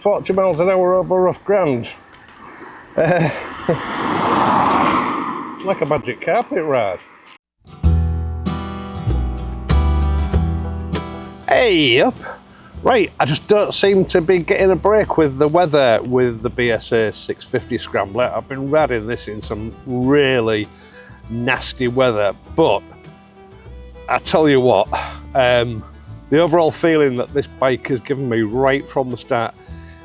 40 miles an hour over rough ground. It's like a magic carpet ride. Hey up! Right, I just don't seem to be getting a break with the weather with the BSA 650 Scrambler. I've been riding this in some really nasty weather, but I tell you what, the overall feeling that this bike has given me right from the start,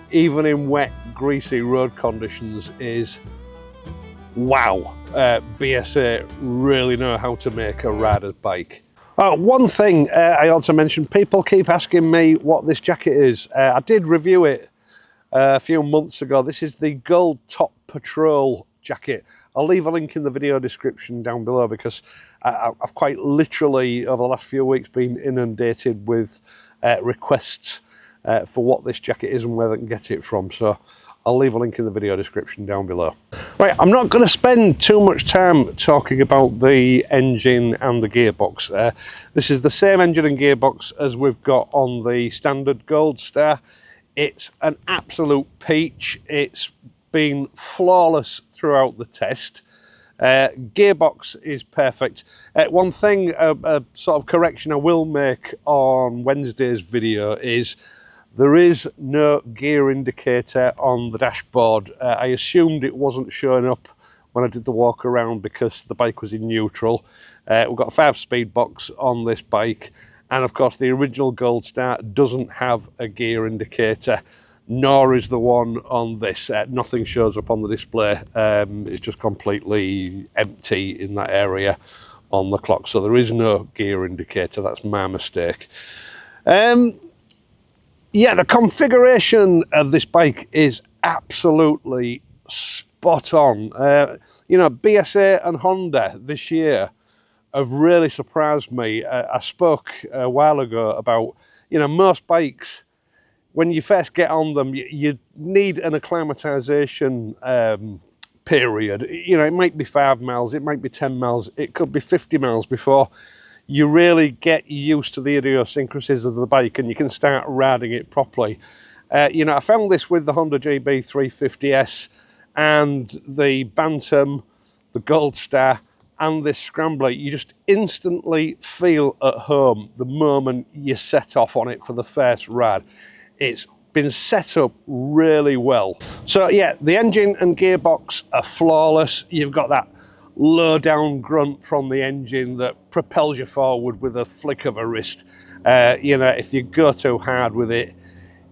even in wet, greasy road conditions, is wow. BSA really know how to make a rider's bike. One thing I ought to mention, people keep asking me what this jacket is. I did review it a few months ago. This is the Gold Top Patrol jacket. I'll leave a link in the video description down below because I've quite literally, over the last few weeks, been inundated with requests for what this jacket is and where they can get it from. So I'll leave a link in the video description down below. Right, I'm not going to spend too much time talking about the engine and the gearbox. This is the same engine and gearbox as we've got on the standard Gold Star. It's an absolute peach. It's been flawless throughout the test. Gearbox is perfect. One thing, a sort of correction I will make on Wednesday's video is there is no gear indicator on the dashboard. I assumed it wasn't showing up when I did the walk around because the bike was in neutral. We've got a 5-speed box on this bike, and of course the original Gold Star doesn't have a gear indicator, nor is the one on this. Nothing shows up on the display. It's just completely empty in that area on the clock, so there is no gear indicator. That's my mistake. Yeah, the configuration of this bike is absolutely spot on. You know, BSA and Honda this year have really surprised me. I spoke a while ago about, you know, most bikes, when you first get on them, you need an acclimatization period. You know, it might be 5 miles, it might be 10 miles, it could be 50 miles before you really get used to the idiosyncrasies of the bike and you can start riding it properly. You know, I found this with the Honda GB 350S and the Bantam, the Gold Star, and this Scrambler. You just instantly feel at home the moment you set off on it for the first ride. It's been set up really well. So yeah, the engine and gearbox are flawless. You've got that low down grunt from the engine that propels you forward with a flick of a wrist. You know, if you go too hard with it,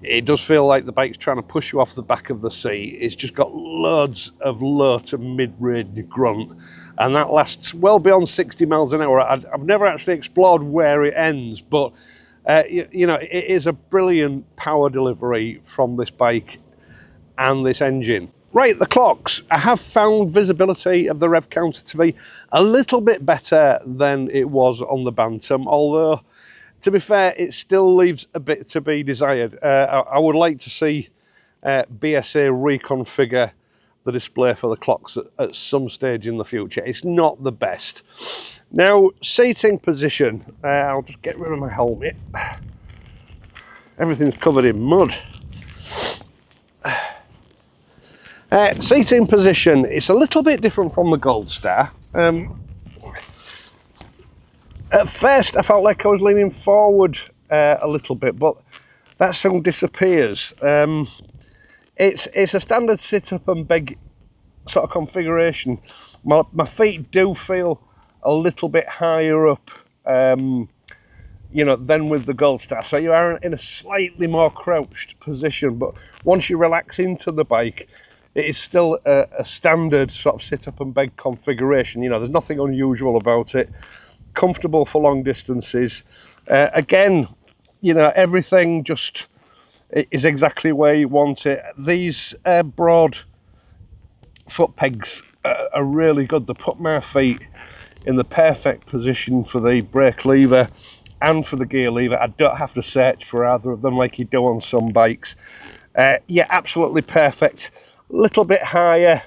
it does feel like the bike's trying to push you off the back of the seat. It's just got loads of low to mid-range grunt, and that lasts well beyond 60 miles an hour. I've never actually explored where it ends, but you know, it is a brilliant power delivery from this bike and this engine. Right, the clocks. I have found visibility of the rev counter to be a little bit better than it was on the Bantam, although, to be fair, it still leaves a bit to be desired. I would like to see BSA reconfigure the display for the clocks at some stage in the future. It's not the best. Now, seating position. I'll just get rid of my helmet. Everything's covered in mud. Seating position, it's a little bit different from the Gold Star. At first I felt like I was leaning forward a little bit, but that soon disappears. It's a standard sit up and beg sort of configuration. My feet do feel a little bit higher up, you know, than with the Gold Star, so you are in a slightly more crouched position, but once you relax into the bike, it is still a standard sort of sit up and beg configuration. You know, there's nothing unusual about it. Comfortable for long distances. Again, you know, everything just is exactly where you want it. These broad foot pegs are really good. They put my feet in the perfect position for the brake lever and for the gear lever. I don't have to search for either of them like you do on some bikes. Yeah, absolutely perfect. A little bit higher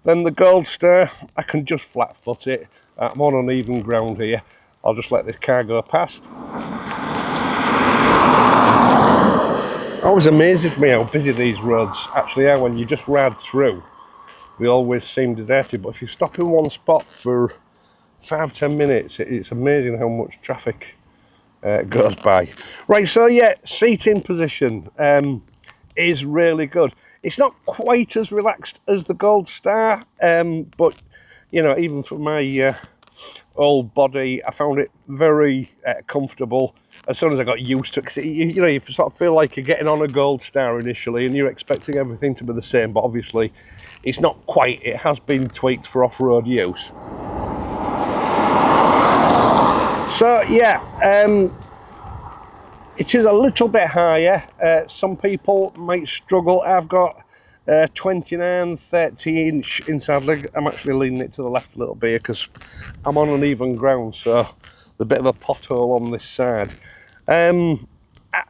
than the Gold Star. I can just flat foot it. I'm on uneven ground here. I'll just let this car go past. Always amazes me how busy these roads actually are when you just ride through. They always seem deserted, but if you stop in one spot for 5-10 minutes, it's amazing how much traffic goes by. Right, so yeah, seating position is really good. It's not quite as relaxed as the Gold Star, but you know, even for my old body, I found it very comfortable as soon as I got used to it. 'Cause you know, you sort of feel like you're getting on a Gold Star initially and you're expecting everything to be the same, but obviously it's not quite. It has been tweaked for off-road use. So yeah, it is a little bit higher. Some people might struggle. I've got 29, 30 inch inside leg. I'm actually leaning it to the left a little bit because I'm on uneven ground, so there's a bit of a pothole on this side.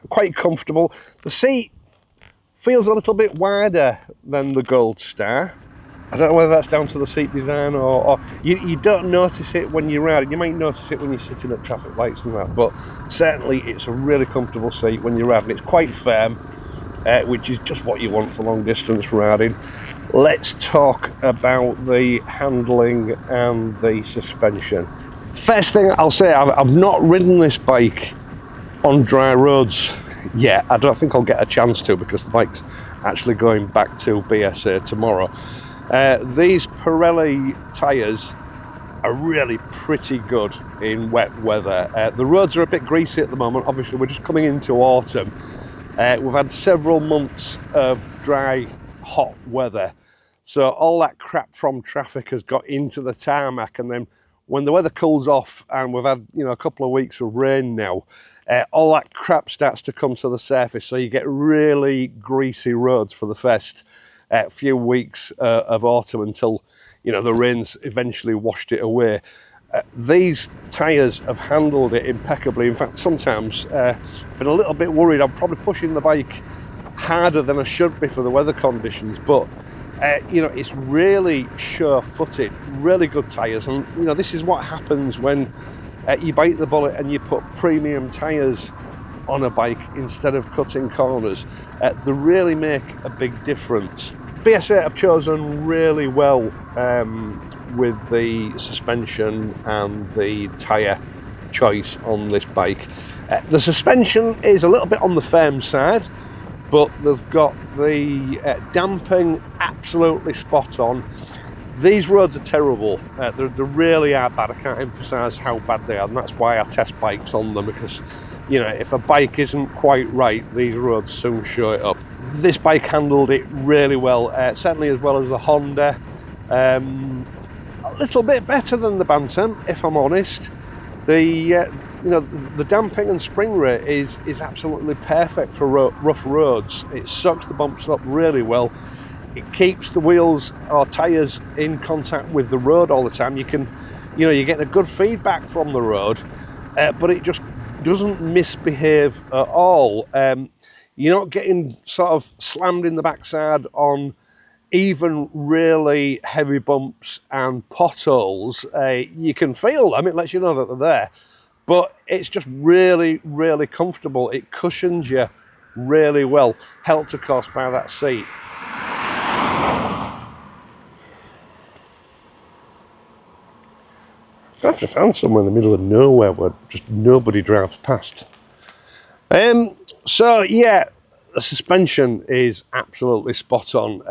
Quite comfortable. The seat feels a little bit wider than the Gold Star. I don't know whether that's down to the seat design or you don't notice it when you ride. You might notice it when you're sitting at traffic lights and that, but certainly it's a really comfortable seat when you're riding. It's quite firm, which is just what you want for long distance riding. Let's talk about the handling and the suspension. First thing I'll say, I've not ridden this bike on dry roads yet. I don't think I'll get a chance to because the bike's actually going back to BSA tomorrow. These Pirelli tyres are really pretty good in wet weather. The roads are a bit greasy at the moment. Obviously we're just coming into autumn. We've had several months of dry, hot weather, so all that crap from traffic has got into the tarmac, and then when the weather cools off and we've had, you know, a couple of weeks of rain now, all that crap starts to come to the surface, so you get really greasy roads for the first few weeks of autumn until, you know, the rains eventually washed it away. These tyres have handled it impeccably. In fact, sometimes I've been a little bit worried. I'm probably pushing the bike harder than I should be for the weather conditions, but you know, it's really sure-footed, really good tyres. And you know, this is what happens when you bite the bullet and you put premium tyres on a bike instead of cutting corners. They really make a big difference. BSA have chosen really well with the suspension and the tyre choice on this bike. The suspension is a little bit on the firm side, but they've got the damping absolutely spot on. These roads are terrible. They really are bad. I can't emphasise how bad they are, and that's why I test bikes on them, because you know, if a bike isn't quite right, these roads soon show it up. This bike handled it really well, certainly as well as the Honda. A little bit better than the Bantam, if I'm honest. The you know, the damping and spring rate is absolutely perfect for rough roads. It soaks the bumps up really well. It keeps the wheels or tyres in contact with the road all the time. You can, you know, you're getting a good feedback from the road, but it just doesn't misbehave at all. You're not getting sort of slammed in the backside on even really heavy bumps and potholes. You can feel them, it lets you know that they're there, but it's just really, really comfortable. It cushions you really well, helped of course by that seat. I have to find somewhere in the middle of nowhere where just nobody drives past. So yeah, the suspension is absolutely spot on.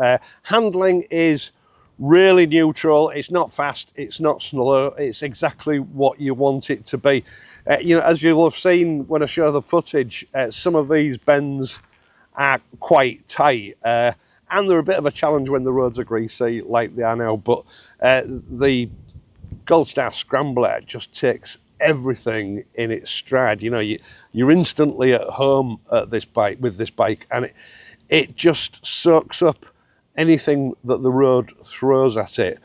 Handling is really neutral. It's not fast, it's not slow, it's exactly what you want it to be. You know, as you'll have seen when I show the footage, some of these bends are quite tight, and they're a bit of a challenge when the roads are greasy like they are now, but the Gold Star Scrambler just takes everything in its stride. You know, you're instantly at home at this bike with this bike, and it just soaks up anything that the road throws at it.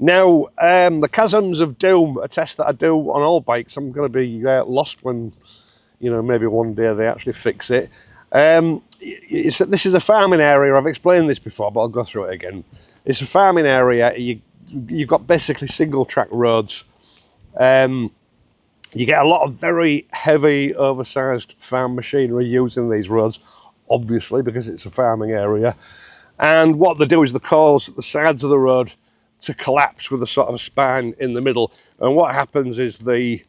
Now, the chasms of doom, a test that I do on all bikes. I'm going to be lost when, you know, maybe one day they actually fix it. This is a farming area. I've explained this before, but I'll go through it again. It's a farming area. You've got basically single track roads. You get a lot of very heavy, oversized farm machinery using these roads obviously, because it's a farming area. And what they do is they cause the sides of the road to collapse with a sort of a spine in the middle. And what happens is the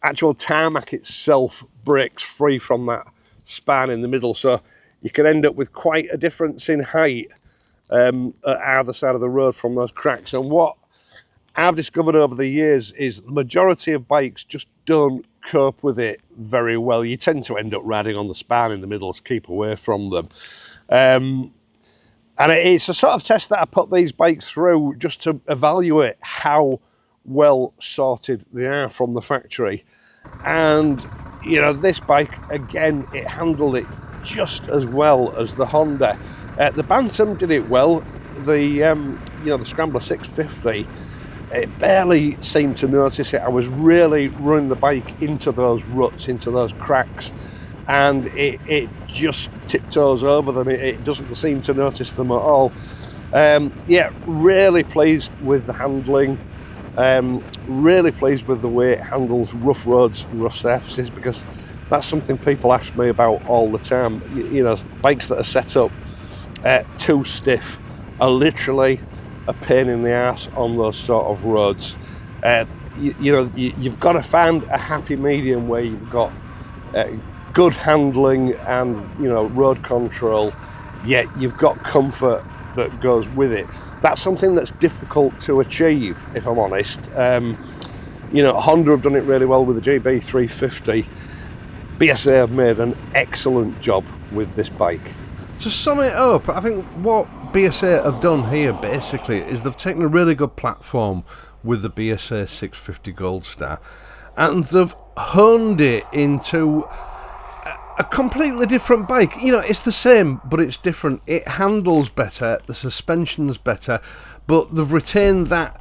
actual tarmac itself breaks free from that span in the middle, so you can end up with quite a difference in height at either side of the road from those cracks. And what I've discovered over the years is the majority of bikes just don't cope with it very well. You tend to end up riding on the span in the middle to keep away from them. And it's a sort of test that I put these bikes through just to evaluate how well sorted they are from the factory. And you know, this bike, again, it handled it just as well as the Honda. The Bantam did it well. The you know, the Scrambler 650, it barely seemed to notice it. I was really running the bike into those ruts, into those cracks, and it just tiptoes over them. It doesn't seem to notice them at all. Yeah, really pleased with the handling. Really pleased with the way it handles rough roads and rough surfaces, because that's something people ask me about all the time. You know, bikes that are set up too stiff are literally a pain in the ass on those sort of roads. You know, you've got to find a happy medium where you've got good handling and, you know, road control, yet you've got comfort that goes with it. That's something that's difficult to achieve, if I'm honest. You know, Honda have done it really well with the GB350. BSA have made an excellent job with this bike. To sum it up, I think what BSA have done here basically is they've taken a really good platform with the BSA 650 Gold Star, and they've honed it into a completely different bike. You know, it's the same, but it's different. It handles better, the suspension's better, but they've retained that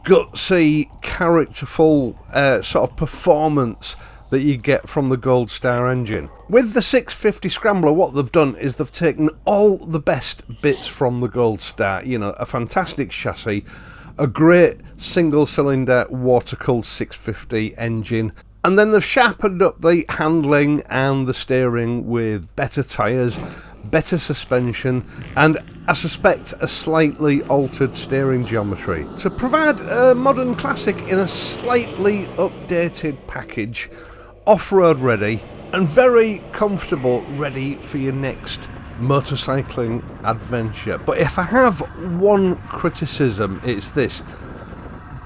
gutsy, characterful sort of performance that you get from the Gold Star engine. With the 650 Scrambler, what they've done is they've taken all the best bits from the Gold Star. You know, a fantastic chassis, a great single-cylinder water-cooled 650 engine, and then they've sharpened up the handling and the steering with better tyres, better suspension, and I suspect a slightly altered steering geometry to provide a modern classic in a slightly updated package, off-road ready and very comfortable, ready for your next motorcycling adventure. But if I have one criticism, it's this: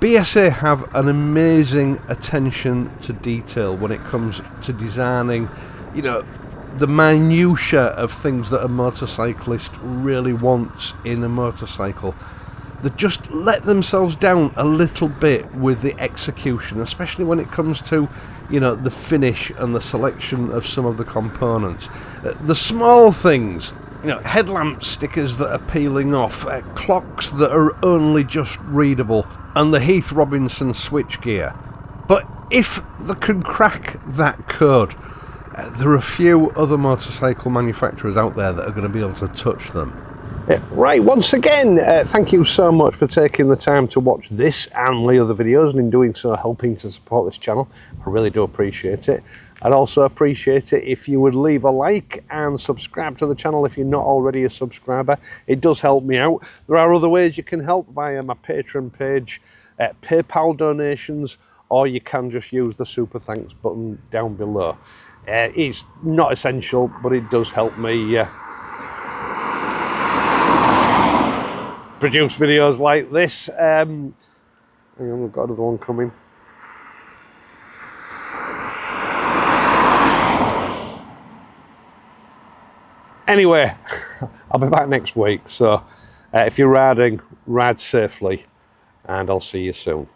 BSA have an amazing attention to detail when it comes to designing, you know, the minutiae of things that a motorcyclist really wants in a motorcycle. They just let themselves down a little bit with the execution, especially when it comes to, you know, the finish and the selection of some of the components. The small things, you know, headlamp stickers that are peeling off, clocks that are only just readable, and the Heath Robinson switchgear. But if they can crack that code, there are a few other motorcycle manufacturers out there that are going to be able to touch them. Yeah, right, once again, thank you so much for taking the time to watch this and my other videos, and in doing so helping to support this channel. I really do appreciate it. I'd also appreciate it if you would leave a like and subscribe to the channel if you're not already a subscriber. It does help me out. There are other ways you can help via my Patreon page, PayPal donations, or you can just use the super thanks button down below. It's not essential, but it does help me produce videos like this. Hang on, we've got another one coming. Anyway, I'll be back next week, so if you're riding, ride safely, and I'll see you soon.